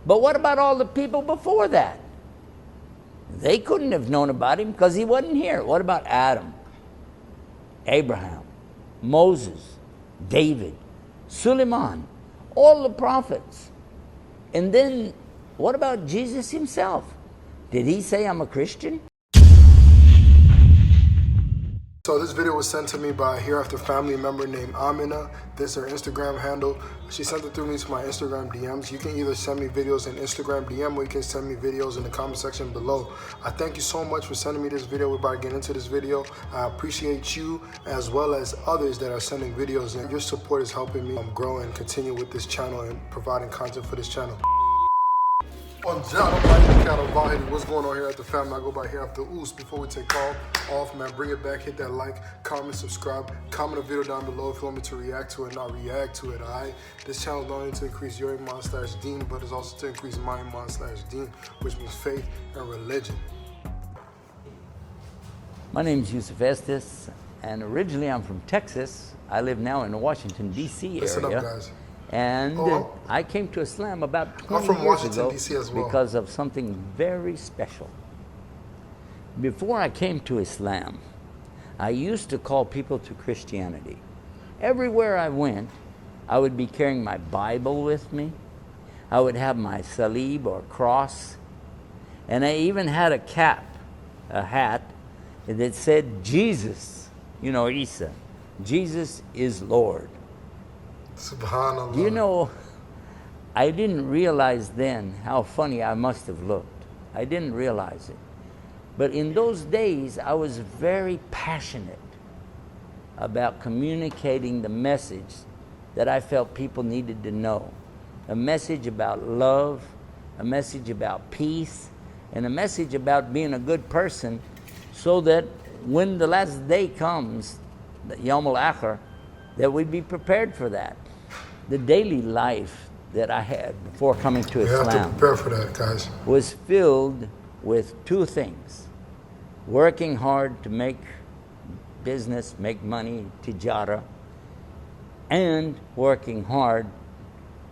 But what about all the people before that? They couldn't have known about him because he wasn't here. What about Adam, Abraham, Moses, David, Suleiman, all the prophets? And then what about Jesus himself? Did he say, I'm a Christian? So this video was sent to me by a HereAfter family member named Amina. This is her Instagram handle. She sent it through me to my Instagram DMs. You can either send me videos in Instagram DM or you can send me videos in the comment section below. I thank you so much for sending me this video. We're about to get into this video. I appreciate you as well as others that are sending videos, and your support is helping me grow and continue with this channel and providing content for this channel. What's going on here at the family? I go by HereAfter Ous. Before we take off, man, bring it back, hit that like, comment, subscribe, comment a video down below if you want me to react to it, not react to it, alright? This channel is not only to increase your Iman/Deen, but it's also to increase my Iman/Deen, which means faith and religion. My name is Yusuf Estes, and originally I'm from Texas. I live now in the Washington, D.C. area. Listen up, guys. And I came to Islam about 20 I'm from years Washington, ago D.C. as well. because of something very special. Before I came to Islam, I used to call people to Christianity. Everywhere I went, I would be carrying my Bible with me. I would have my salib or cross. And I even had a cap, a hat, that said Jesus, you know, Isa. Jesus is Lord. Subhanallah. You know, I didn't realize then how funny I must have looked. I didn't realize it. But in those days, I was very passionate about communicating the message that I felt people needed to know. A message about love, a message about peace, and a message about being a good person, so that when the last day comes, the Yawm al-Akhir, that we'd be prepared for that. The daily life that I had before coming to Islam, have to prepare for that, guys, was filled with two things: working hard to make business, make money, tijara, and working hard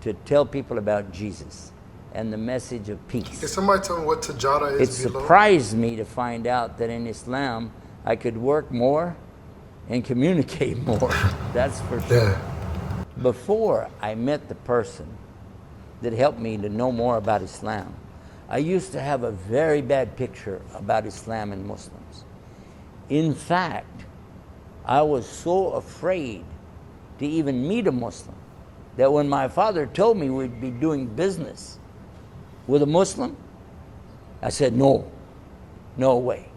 to tell people about Jesus and the message of peace. Can somebody tell me what tijara is? It surprised me to find out that in Islam I could work more and communicate more. That's for sure. Yeah. Before I met the person that helped me to know more about Islam, I used to have a very bad picture about Islam and Muslims. In fact, I was so afraid to even meet a Muslim that when my father told me we'd be doing business with a Muslim, I said, no, no way.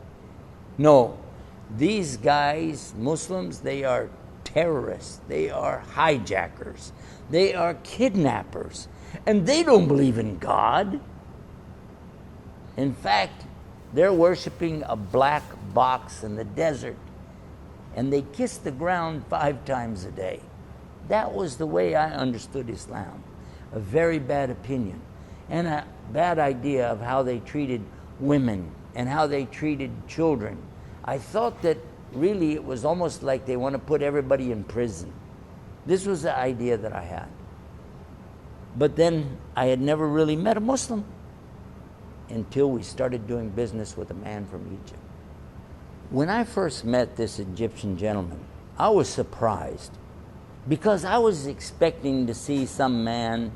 No, these guys, Muslims, they are terrorists, they are hijackers, they are kidnappers, and they don't believe in God. In fact, they're worshiping a black box in the desert, and they kiss the ground 5 times a day. That was the way I understood Islam. A very bad opinion, and a bad idea of how they treated women and how they treated children. I thought that really it was almost like they want to put everybody in prison. This was the idea that I had. But then I had never really met a Muslim until we started doing business with a man from Egypt. When I first met this Egyptian gentleman, I was surprised because I was expecting to see some man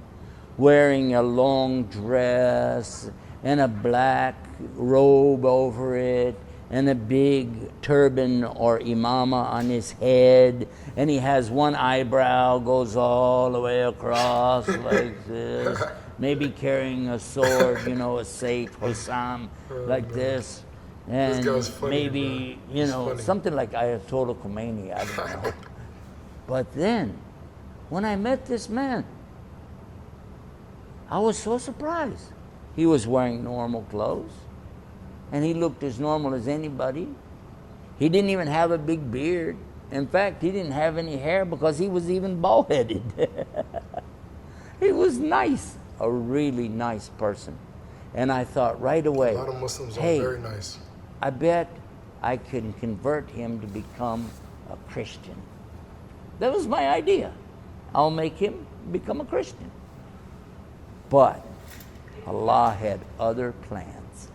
wearing a long dress and a black robe over it and a big turban or imama on his head, and he has one eyebrow goes all the way across like this, maybe carrying a sword, you know, a Saif, Hussam, like this, and funny, maybe, you know, something like Ayatollah Khomeini, I don't know. But then, when I met this man, I was so surprised. He was wearing normal clothes, and he looked as normal as anybody. He didn't even have a big beard. In fact, he didn't have any hair because he was even bald-headed. He was nice, a really nice person. And I thought right away, a lot of Muslims hey, are very nice. I bet I can convert him to become a Christian. That was my idea. I'll make him become a Christian. But Allah had other plans.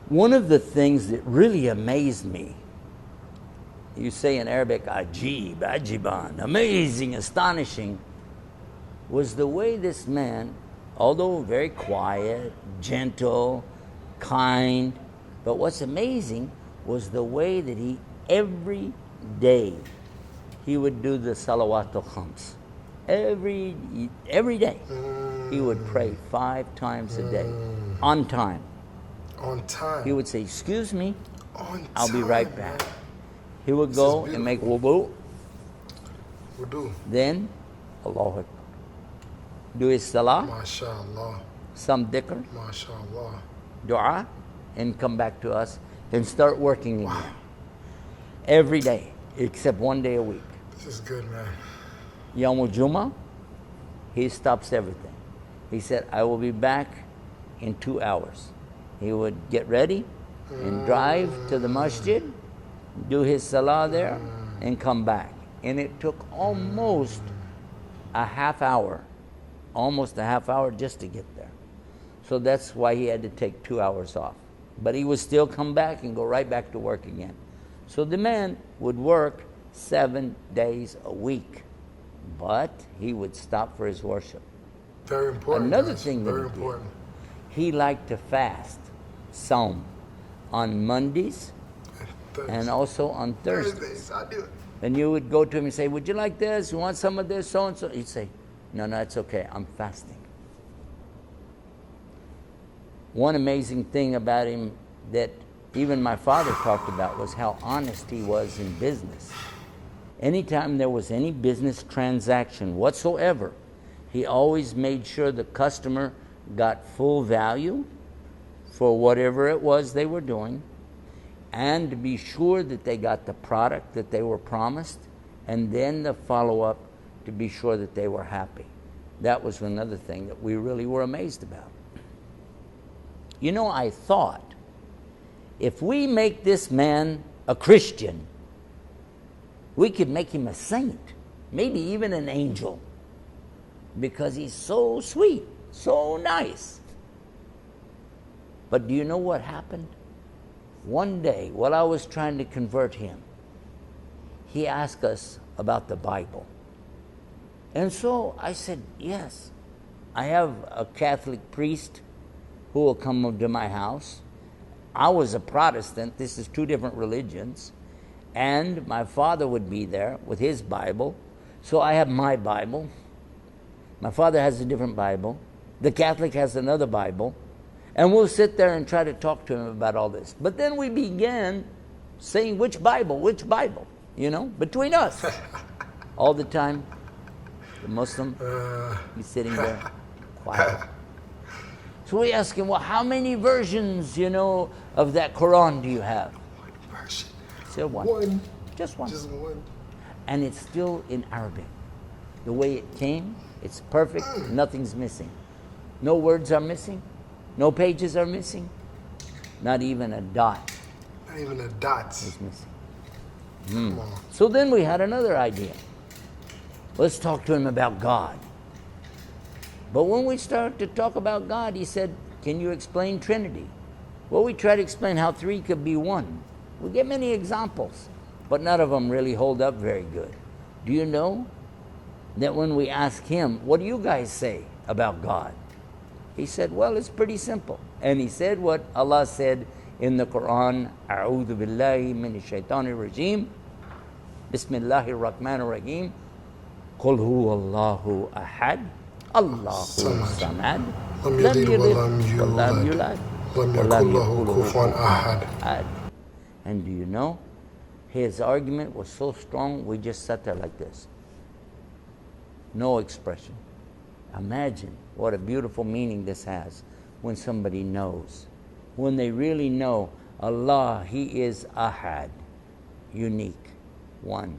One of the things that really amazed me, you say in Arabic, ajib, ajiban, amazing, astonishing, was the way this man, although very quiet, gentle, kind, but what's amazing was the way that he, every day, he would do the salawatul khams. Every day. He would pray 5 times a day, on time. On time. He would say, excuse me, On I'll be time, right back. man. He would This go is and make beautiful. wudu. Wudu. Then, Allahu Akbar. Do his salah, MashaAllah. some dhikr, MashaAllah. dua, and come back to us and start working again. Every day, except 1 day a week. This is good, man. Yawmul Jummah, he stops everything. He said, I will be back in 2 hours. He would get ready and drive to the masjid, do his salah there, and come back. And it took almost a half hour just to get there. So that's why he had to take 2 hours off. But he would still come back and go right back to work again. So the man would work 7 days a week, but he would stop for his worship. Very important. Another guys. thing that Very he did, important. he liked to fast, Saum, on Mondays and also on Thursdays. Thursdays, I do it. And you would go to him and say, would you like this? You want some of this? So and so. He'd say, no, it's okay. I'm fasting. One amazing thing about him that even my father talked about was how honest he was in business. Anytime there was any business transaction whatsoever, he always made sure the customer got full value for whatever it was they were doing, and to be sure that they got the product that they were promised, and then the follow-up to be sure that they were happy. That was another thing that we really were amazed about. You know, I thought, if we make this man a Christian, we could make him a saint, maybe even an angel, because he's so sweet, so nice. But do you know what happened? One day, while I was trying to convert him, he asked us about the Bible. And so I said, yes, I have a Catholic priest who will come to my house. I was a Protestant. This is 2 different religions. And my father would be there with his Bible. So I have my Bible. My father has a different Bible. The Catholic has another Bible. And we'll sit there and try to talk to him about all this. But then we began saying, which Bible, between us. All the time, the Muslim, he's sitting there, quiet. So we ask him, well, how many versions, of that Quran do you have? One version. Still one. One. Just one. Just one. And it's still in Arabic. The way it came, it's perfect, nothing's missing. No words are missing, no pages are missing, not even a dot Not even a dot. is missing. Come on. So then we had another idea. Let's talk to him about God. But when we started to talk about God, he said, can you explain Trinity? Well, we try to explain how 3 could be 1. We get many examples, but none of them really hold up very good. Do you know that when we ask him, what do you guys say about God? He said, well, it's pretty simple. And he said what Allah said in the Quran, A'udhu billahi minash shaitanir rajim, Bismillahir Rahmanir Rahim, Qul huwa Allahu ahad, Allahu samad, Lam yalid wa lam lam yulad, yulad, Lam wa lam yakul lahu yakul kufuwan lahu ahad. ahad. And do you know, his argument was so strong, we just sat there like this. No expression. Imagine what a beautiful meaning this has when somebody knows. When they really know Allah, He is Ahad, unique, one,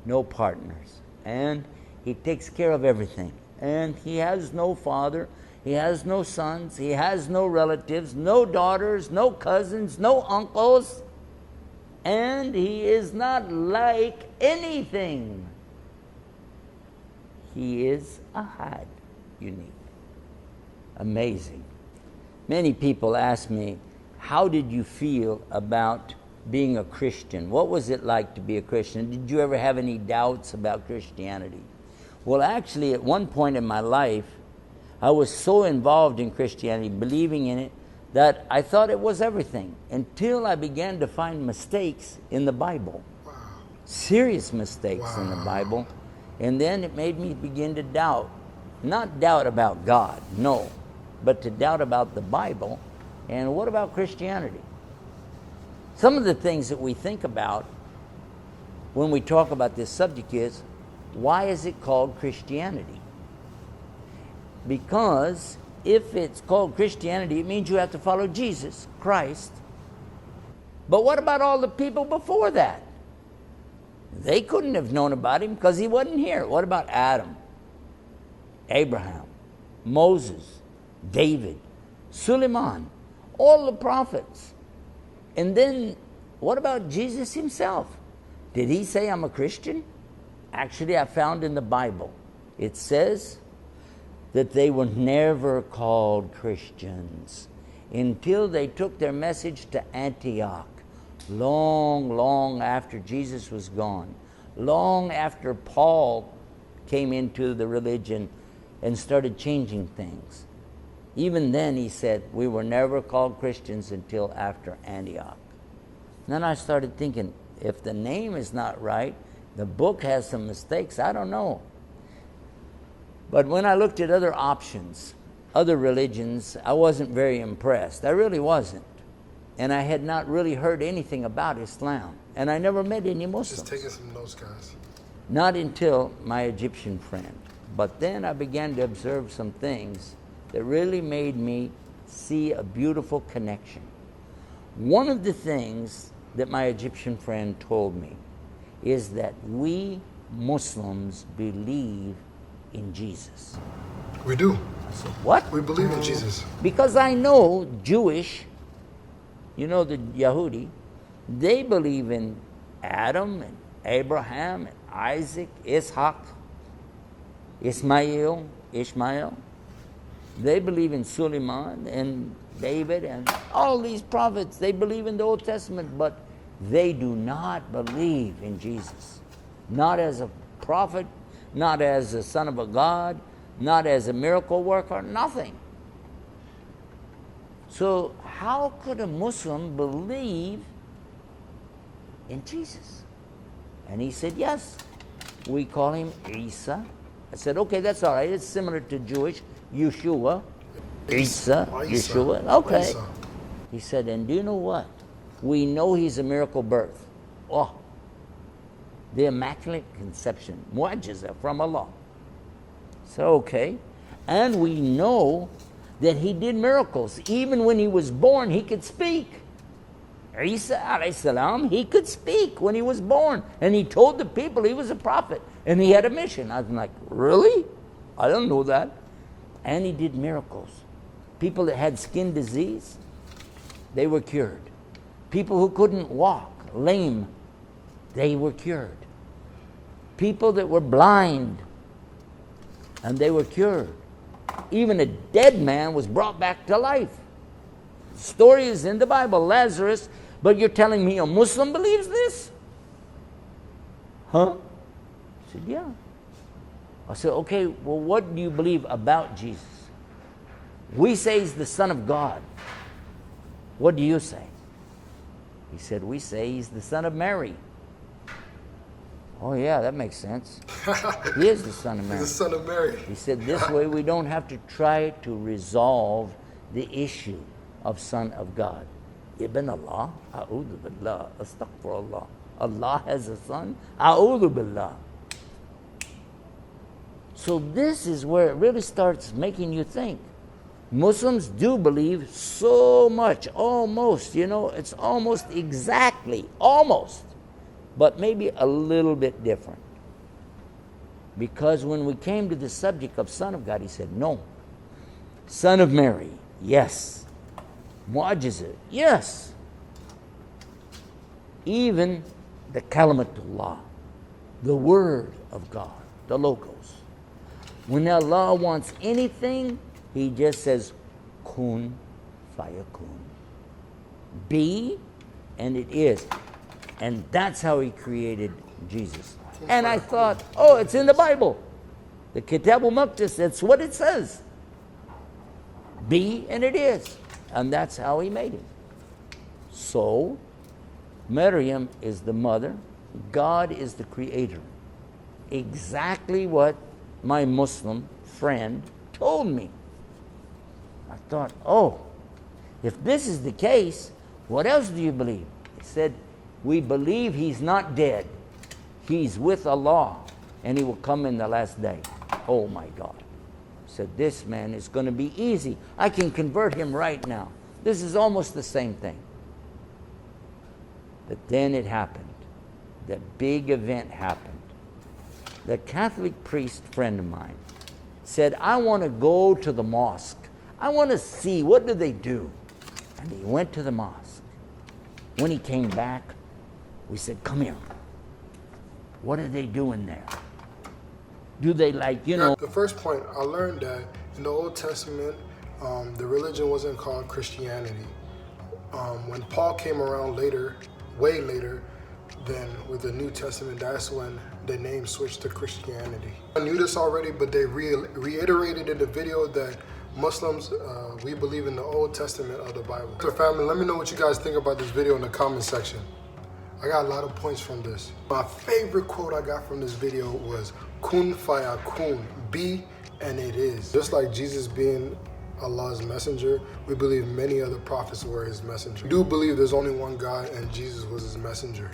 no partners. And He takes care of everything. And He has no father, He has no sons, He has no relatives, no daughters, no cousins, no uncles. And He is not like anything. He is Ahad, unique. Amazing. Many people ask me, how did you feel about being a Christian? What was it like to be a Christian? Did you ever have any doubts about Christianity? Well, actually, at one point in my life, I was so involved in Christianity, believing in it, that I thought it was everything, until I began to find mistakes in the Bible. Wow. Serious mistakes in the Bible. And then it made me begin to doubt. Not doubt about God, no, but to doubt about the Bible. And what about Christianity? Some of the things that we think about when we talk about this subject is, why is it called Christianity? Because if it's called Christianity, it means you have to follow Jesus Christ. But what about all the people before that? They couldn't have known about him because he wasn't here. What about Adam, Abraham, Moses, David, Suleiman, all the prophets? And then what about Jesus himself? Did he say, I'm a Christian? Actually, I found in the Bible, it says that they were never called Christians until they took their message to Antioch, long after Jesus was gone, long after Paul came into the religion and started changing things. Even then he said, we were never called Christians until after Antioch. Then I started thinking, if the name is not right, the book has some mistakes, I don't know. But when I looked at other options, other religions, I wasn't very impressed. I really wasn't. And I had not really heard anything about Islam. And I never met any Muslims. Just taking some notes, guys. Not until my Egyptian friend. But then I began to observe some things that really made me see a beautiful connection. One of the things that my Egyptian friend told me is that we Muslims believe in Jesus. We do. I said, what? We believe in Jesus. Because I know Jewish, you know, the Yahudi, they believe in Adam and Abraham and Isaac, Ishaq, Ishmael. They believe in Suleiman and David and all these prophets. They believe in the Old Testament, but they do not believe in Jesus. Not as a prophet, not as a son of a God, not as a miracle worker, nothing. So how could a Muslim believe in Jesus? And he said, yes, we call him Isa. I said, okay, that's all right. It's similar to Jewish, Yeshua. Isa, Yeshua. Okay. Isa. He said, and do you know what? We know he's a miracle birth. Oh, the Immaculate Conception, mu'jiza from Allah. So, okay. And we know that he did miracles. Even when he was born, he could speak. Isa alayhi salam, he could speak when he was born. And he told the people he was a prophet. And he had a mission. I was like, really? I don't know that. And he did miracles. People that had skin disease, they were cured. People who couldn't walk, lame, they were cured. People that were blind, and they were cured. Even a dead man was brought back to life. The story is in the Bible, Lazarus, but you're telling me a Muslim believes this? Huh? I said, yeah. I said, okay, well, what do you believe about Jesus? We say he's the Son of God. What do you say? He said, we say he's the Son of Mary. Oh, yeah, that makes sense. He is the Son of Mary. He's the Son of Mary. He said, this way we don't have to try to resolve the issue of Son of God. Ibn Allah, a'udhu billah, astaghfirullah. Allah has a son, a'udhu billah. So this is where it really starts making you think. Muslims do believe so much, almost, it's almost exactly, almost, but maybe a little bit different. Because when we came to the subject of Son of God, he said, no. Son of Mary, yes. Mu'jiza, yes. Even the Kalimatullah, the Word of God, the Logos. When Allah wants anything, he just says, kun, fayakun. Be, and it is. And that's how he created Jesus. And I thought, oh, it's in the Bible. The Kitab al-Maqdis, that's what it says. Be, and it is. And that's how he made him. So, Maryam is the mother. God is the creator. Exactly what my Muslim friend told me. I thought, oh, if this is the case, what else do you believe? He said, we believe he's not dead. He's with Allah, and he will come in the last day. Oh my God. I said, this man is going to be easy. I can convert him right now. This is almost the same thing. But then it happened. The big event happened. The Catholic priest friend of mine said, I want to go to the mosque. I want to see, what do they do? And he went to the mosque. When he came back, we said, come here. What are they doing there? Do they The first point, I learned that in the Old Testament, the religion wasn't called Christianity. When Paul came around later, way later, then with the New Testament, that's when the name switched to Christianity. I knew this already, but they reiterated in the video that Muslims, we believe in the Old Testament of the Bible. So family, let me know what you guys think about this video in the comment section. I got a lot of points from this. My favorite quote I got from this video was, Kun fayakun, be and it is. Just like Jesus being Allah's messenger, we believe many other prophets were his messenger. We do believe there's only one God and Jesus was his messenger.